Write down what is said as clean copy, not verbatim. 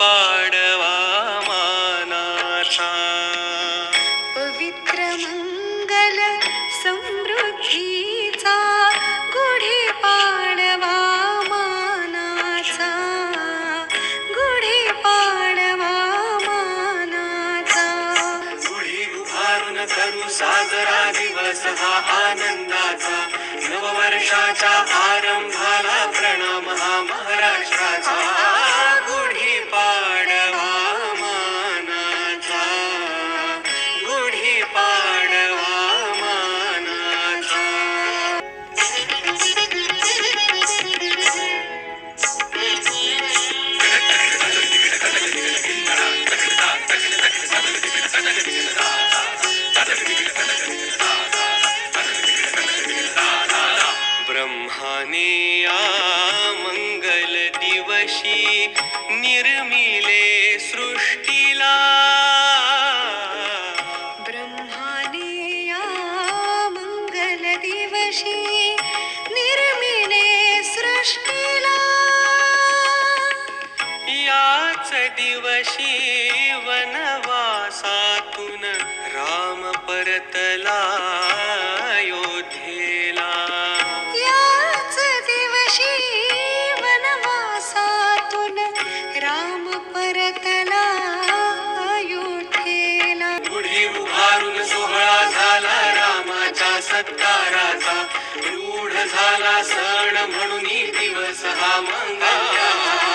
पाडवा मानाचा. पवित्र मंगल समृद्धीचा गुढी पाडवा मानाचा. गुढी पाडवा मानाचा. गुढी उभारून करू साजरा दिवस हा आनंदाचा. नववर्षाच्या आरंभाला प्रणाम हा महाराष्ट्राचा. गुढी पाडवा मानाचा. गुढी पाडवा मानाचा. ब्रह्माने या मंगल दिवशी निर्मिले सृष्टीला. ब्रह्माने या मंगल दिवशी निर्मिले सृष्टीला. याच दिवशी वनवासातून राम परतला अयोध्येला. याच दिवशी वनवासातून राम परतला अयोध्येला. गुढी उभारून सोहळा झाला रामाच्या सत्काराचा. रूढ झाला सण म्हणून दिवस हा मंगळाचा.